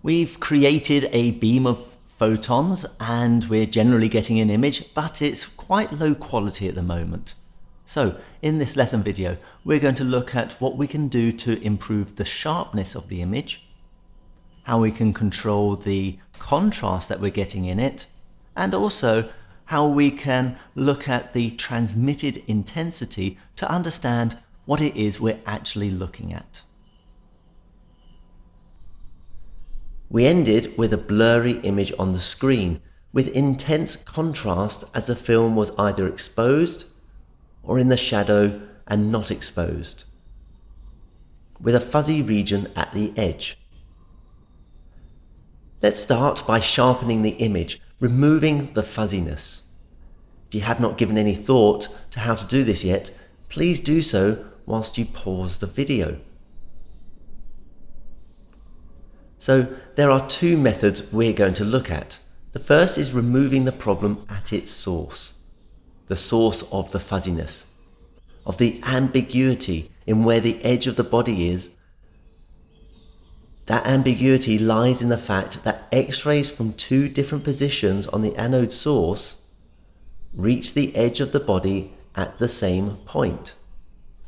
We've created a beam of photons and we're generally getting an image, but it's quite low quality at the moment. So in this lesson video, we're going to look at what we can do to improve the sharpness of the image, how we can control the contrast that we're getting in it, and also how we can look at the transmitted intensity to understand what it is we're actually looking at. We ended with a blurry image on the screen with intense contrast as the film was either exposed or in the shadow and not exposed, with a fuzzy region at the edge. Let's start by sharpening the image, removing the fuzziness. If you have not given any thought to how to do this yet, please do so whilst you pause the video. So there are two methods we're going to look at. The first is removing the problem at its source, the source of the fuzziness, of the ambiguity in where the edge of the body is. That ambiguity lies in the fact that X-rays from two different positions on the anode source reach the edge of the body at the same point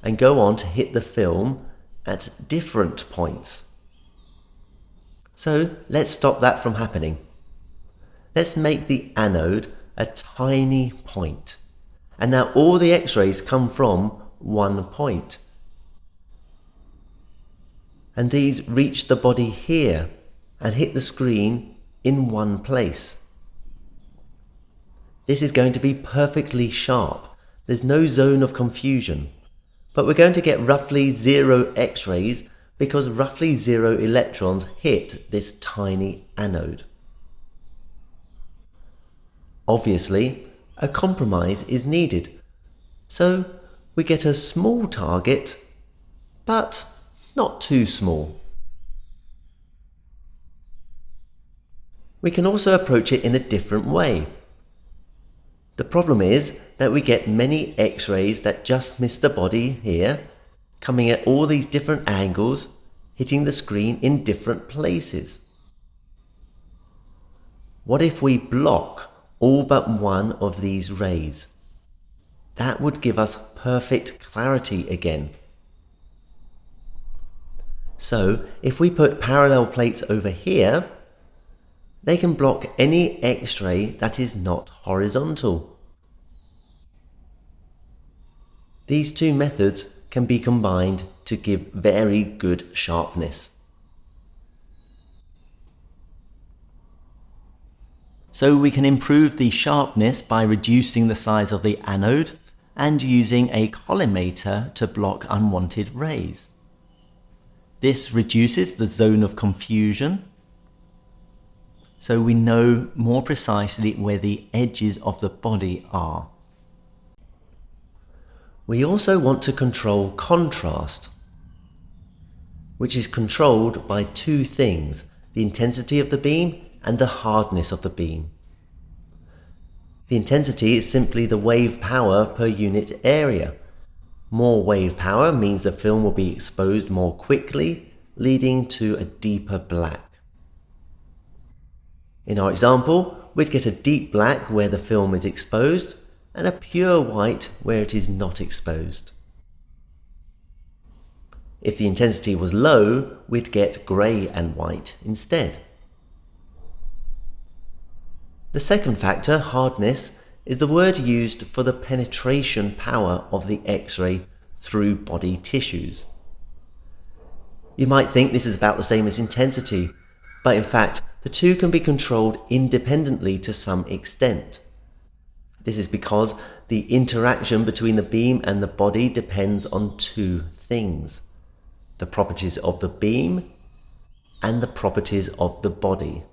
and go on to hit the film at different points. So let's stop that from happening. Let's make the anode a tiny point. And now all the X-rays come from one point. And these reach the body here and hit the screen in one place. This is going to be perfectly sharp. There's no zone of confusion. But we're going to get roughly 0 X-rays because roughly 0 electrons hit this tiny anode. Obviously, a compromise is needed. So we get a small target, but not too small. We can also approach it in a different way. The problem is that we get many X-rays that just miss the body here, coming at all these different angles, hitting the screen in different places. What if we block all but one of these rays? That would give us perfect clarity again. So if we put parallel plates over here, they can block any X-ray that is not horizontal. These two methods can be combined to give very good sharpness. So we can improve the sharpness by reducing the size of the anode and using a collimator to block unwanted rays. This reduces the zone of confusion, so we know more precisely where the edges of the body are. We also want to control contrast, which is controlled by two things: the intensity of the beam and the hardness of the beam. The intensity is simply the wave power per unit area. More wave power means the film will be exposed more quickly, leading to a deeper black. In our example, we'd get a deep black where the film is exposed and a pure white where it is not exposed. If the intensity was low, we'd get grey and white instead. The second factor, hardness, is the word used for the penetration power of the X-ray through body tissues. You might think this is about the same as intensity, but in fact, the two can be controlled independently to some extent. This is because the interaction between the beam and the body depends on two things: the properties of the beam and the properties of the body.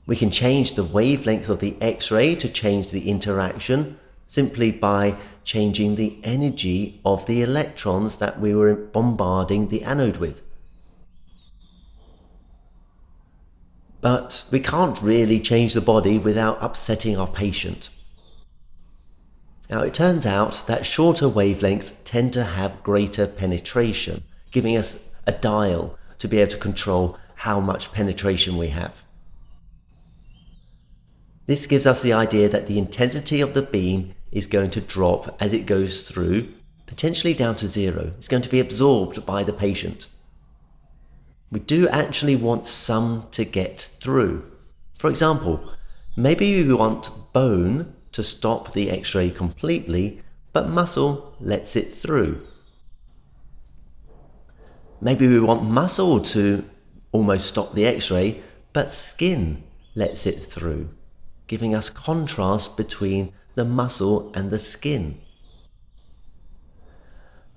We can change the wavelength of the X-ray to change the interaction simply by changing the energy of the electrons that we were bombarding the anode with. But we can't really change the body without upsetting our patient. Now it turns out that shorter wavelengths tend to have greater penetration, giving us a dial to be able to control how much penetration we have. This gives us the idea that the intensity of the beam is going to drop as it goes through, potentially down to zero. It's going to be absorbed by the patient. We do actually want some to get through. For example, maybe we want bone to stop the X-ray completely, but muscle lets it through. Maybe we want muscle to almost stop the X-ray, but skin lets it through, giving us contrast between the muscle and the skin.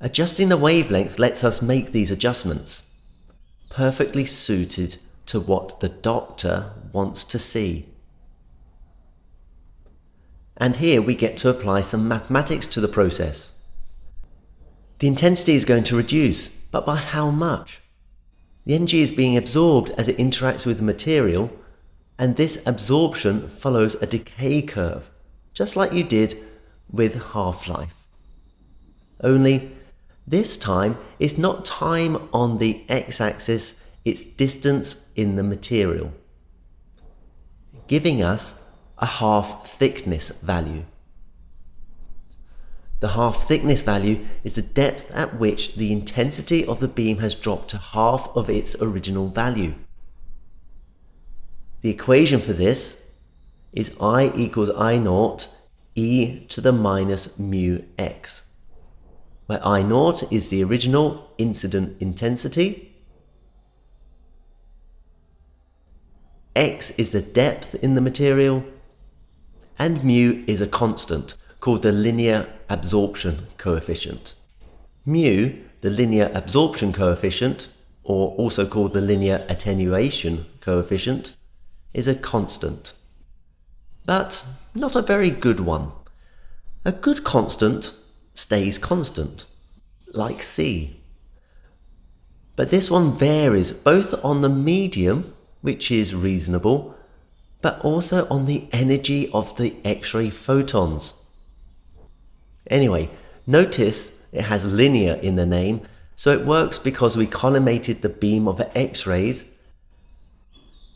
Adjusting the wavelength lets us make these adjustments, perfectly suited to what the doctor wants to see. And here we get to apply some mathematics to the process. The intensity is going to reduce, but by how much? The energy is being absorbed as it interacts with the material, and this absorption follows a decay curve, just like you did with half-life. Only this time it's not time on the x-axis, it's distance in the material, giving us a half thickness value. The half thickness value is the depth at which the intensity of the beam has dropped to half of its original value. The equation for this is I equals I naught e to the minus mu x, where I naught is the original incident intensity, x is the depth in the material, and mu is a constant called the linear absorption coefficient. Mu, the linear absorption coefficient, or also called the linear attenuation coefficient, is a constant, but not a very good one. A good constant stays constant, like C. But this one varies both on the medium, which is reasonable, but also on the energy of the X-ray photons. Anyway, notice it has linear in the name, so it works because we collimated the beam of X-rays,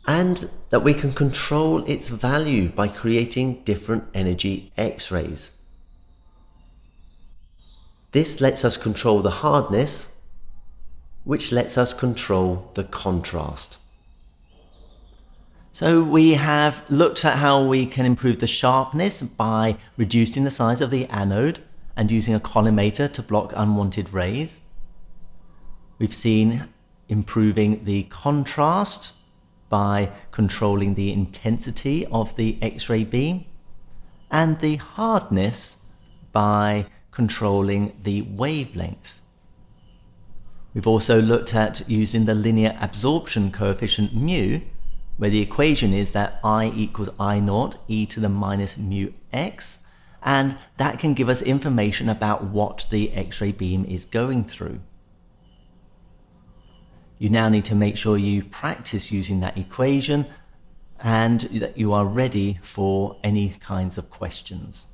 and that we can control its value by creating different energy X-rays. This lets us control the hardness, which lets us control the contrast. So we have looked at how we can improve the sharpness by reducing the size of the anode and using a collimator to block unwanted rays. We've seen improving the contrast by controlling the intensity of the X-ray beam, and the hardness by controlling the wavelength. We've also looked at using the linear absorption coefficient mu, where the equation is that I equals I naught e to the minus mu x, and that can give us information about what the X-ray beam is going through. You now need to make sure you practice using that equation and that you are ready for any kinds of questions.